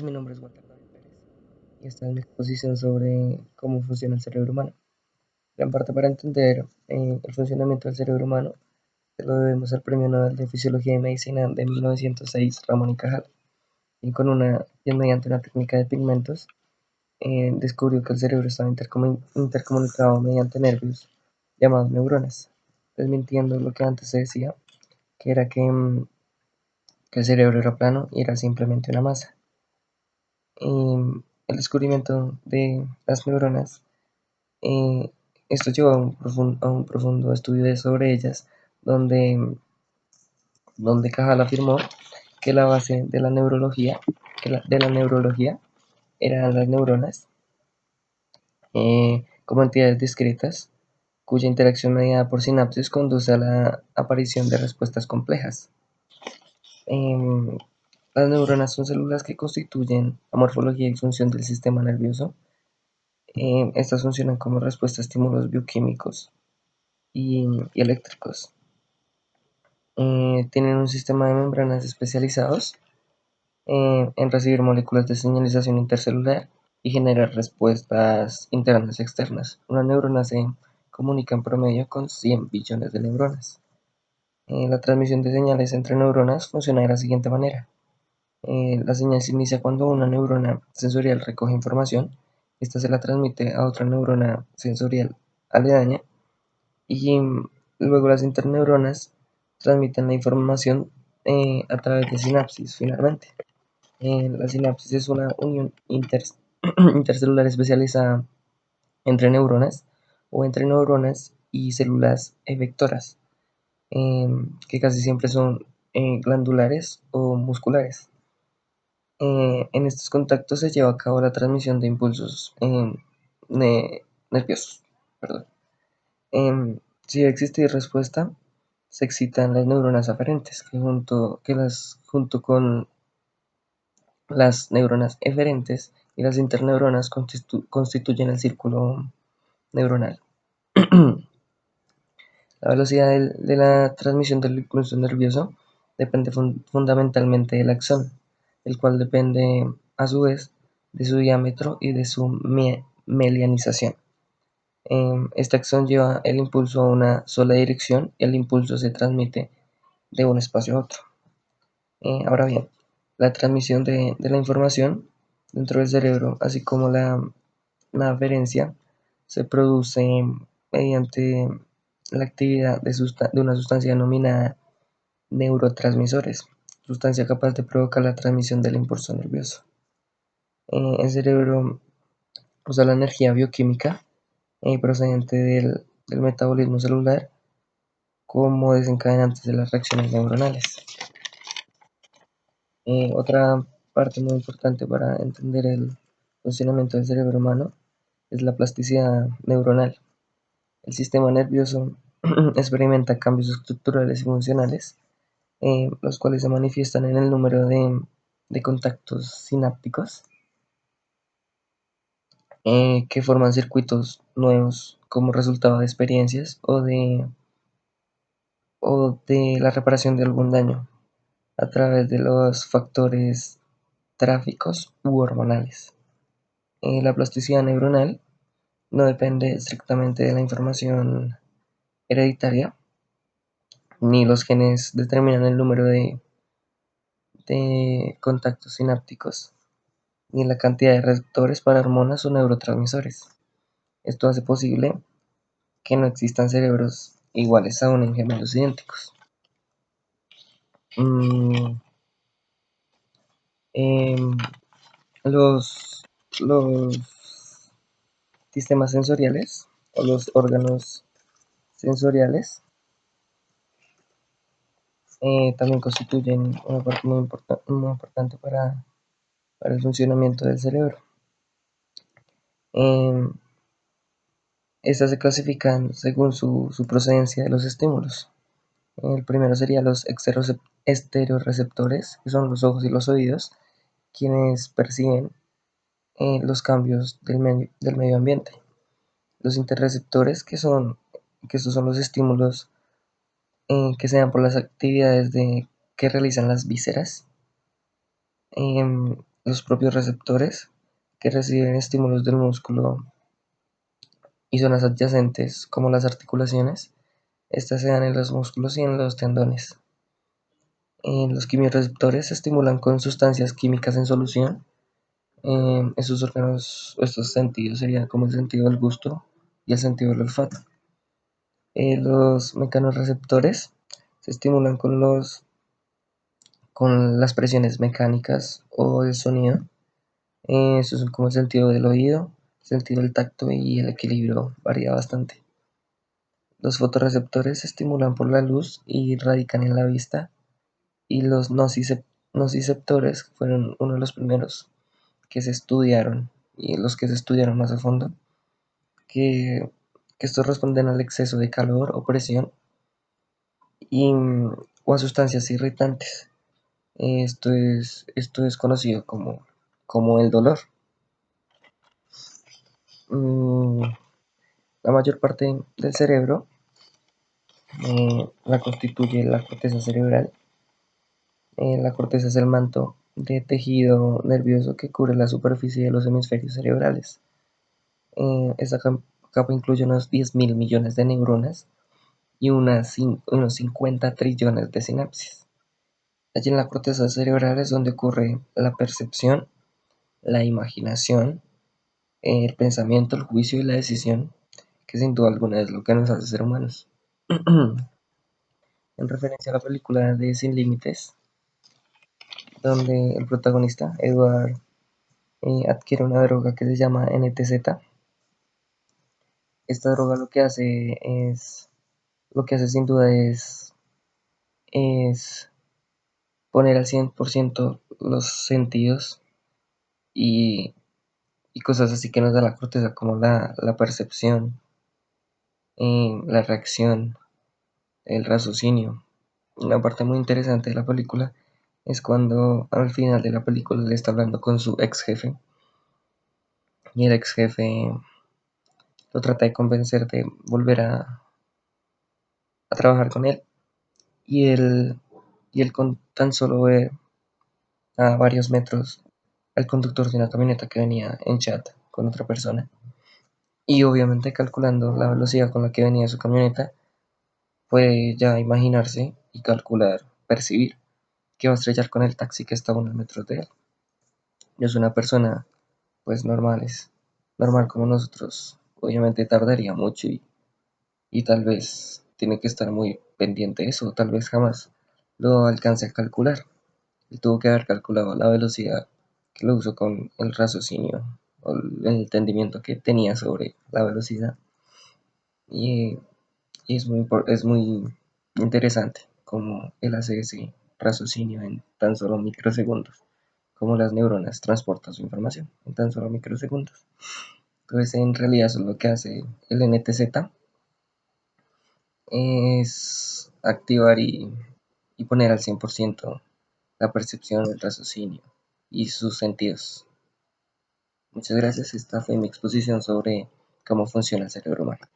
Mi nombre es Walter David Pérez y esta es mi exposición sobre cómo funciona el cerebro humano. Gran parte para entender el funcionamiento del cerebro humano se lo debemos al Premio Nobel de Fisiología y Medicina de 1906, Ramón y Cajal, quien mediante una técnica de pigmentos descubrió que el cerebro estaba intercomunicado mediante nervios llamados neuronas, desmintiendo lo que antes se decía, que era que el cerebro era plano y era simplemente una masa. El descubrimiento de las neuronas, eh, esto llevó a un profundo estudio sobre ellas, donde Cajal afirmó que la base de la neurología eran las neuronas como entidades discretas, cuya interacción mediada por sinapsis conduce a la aparición de respuestas complejas. Em, las neuronas son células que constituyen la morfología y función del sistema nervioso. Estas funcionan como respuesta a estímulos bioquímicos y eléctricos. Tienen un sistema de membranas especializados en recibir moléculas de señalización intercelular y generar respuestas internas y externas. Una neurona se comunica en promedio con 100 billones de neuronas. La transmisión de señales entre neuronas funciona de la siguiente manera. La señal se inicia cuando una neurona sensorial recoge información. Esta se la transmite a otra neurona sensorial aledaña y luego las interneuronas transmiten la información a través de sinapsis finalmente. La sinapsis es una unión intercelular especializada entre neuronas o entre neuronas y células efectoras, que casi siempre son glandulares o musculares. En estos contactos se lleva a cabo la transmisión de impulsos nerviosos. Perdón. Si existe respuesta, se excitan las neuronas aferentes, junto con las neuronas eferentes y las interneuronas constituyen el círculo neuronal. La velocidad de la transmisión del impulso nervioso depende fundamentalmente del axón, el cual depende a su vez de su diámetro y de su melianización. Este axón lleva el impulso a una sola dirección y el impulso se transmite de un espacio a otro. Ahora bien, la transmisión de la información dentro del cerebro, así como la aferencia, se produce mediante la actividad de una sustancia denominada neurotransmisores, sustancia capaz de provocar la transmisión del impulso nervioso. El cerebro usa la energía bioquímica procedente del metabolismo celular como desencadenantes de las reacciones neuronales. Otra parte muy importante para entender el funcionamiento del cerebro humano es la plasticidad neuronal. El sistema nervioso experimenta cambios estructurales y funcionales, los cuales se manifiestan en el número de contactos sinápticos que forman circuitos nuevos como resultado de experiencias o de la reparación de algún daño a través de los factores tráficos u hormonales. La plasticidad neuronal no depende estrictamente de la información hereditaria, ni los genes determinan el número de contactos sinápticos, ni la cantidad de receptores para hormonas o neurotransmisores. Esto hace posible que no existan cerebros iguales aún en gemelos idénticos. Mm, em, los, los sistemas sensoriales o los órganos sensoriales también constituyen una parte muy importante para el funcionamiento del cerebro. Em, Estas se clasifican según su procedencia de los estímulos. El primero sería los estereoreceptores, que son los ojos y los oídos, quienes perciben los cambios del medio ambiente. Los interreceptores, que estos son los estímulos que se dan por las actividades que realizan las vísceras. Los propios receptores que reciben estímulos del músculo y zonas adyacentes como las articulaciones, estas se dan en los músculos y en los tendones. Los quimiorreceptores se estimulan con sustancias químicas en solución. Estos órganos, estos sentidos serían como el sentido del gusto y el sentido del olfato. Los mecanorreceptores se estimulan con las presiones mecánicas o del sonido. Estos son como el sentido del oído, el sentido del tacto y el equilibrio varía bastante. Los fotorreceptores se estimulan por la luz y radican en la vista, y los nociceptores fueron uno de los primeros que se estudiaron y los que se estudiaron más a fondo, que estos responden al exceso de calor o presión y, o a sustancias irritantes. Esto es conocido como el dolor. Mm, la mayor parte del cerebro la constituye la corteza cerebral. La corteza es el manto de tejido nervioso que cubre la superficie de los hemisferios cerebrales. Esta capa incluye unos 10.000 millones de neuronas y unos 50 trillones de sinapsis. Allí en la corteza cerebral es donde ocurre la percepción, la imaginación, el pensamiento, el juicio y la decisión, que sin duda alguna es lo que nos hace ser humanos. En referencia a la película de Sin Límites, donde el protagonista, Edward, adquiere una droga que se llama NTZ. Esta droga lo que hace sin duda es poner al 100% los sentidos y, y cosas así que nos da la corteza, como la percepción, la reacción, el raciocinio. Una parte muy interesante de la película es cuando al final de la película le está hablando con su ex jefe, y el ex jefe lo trata de convencer de volver a trabajar con él, y él con tan solo ver a varios metros al conductor de una camioneta que venía en chat con otra persona, y obviamente calculando la velocidad con la que venía su camioneta, puede ya imaginarse y calcular, percibir que va a estrellar con el taxi que está a unos metros de él. Es una persona pues normal como nosotros, obviamente tardaría mucho, y tal vez tiene que estar muy pendiente de eso, tal vez jamás lo alcance a calcular. Él tuvo que haber calculado la velocidad que lo usó con el raciocinio o el entendimiento que tenía sobre la velocidad. Y, y es muy interesante cómo él hace ese raciocinio en tan solo microsegundos, cómo las neuronas transportan su información en tan solo microsegundos. Entonces, en realidad, eso es lo que hace el NTZ, es activar y poner al 100% la percepción, el raciocinio y sus sentidos. Muchas gracias, esta fue mi exposición sobre cómo funciona el cerebro humano.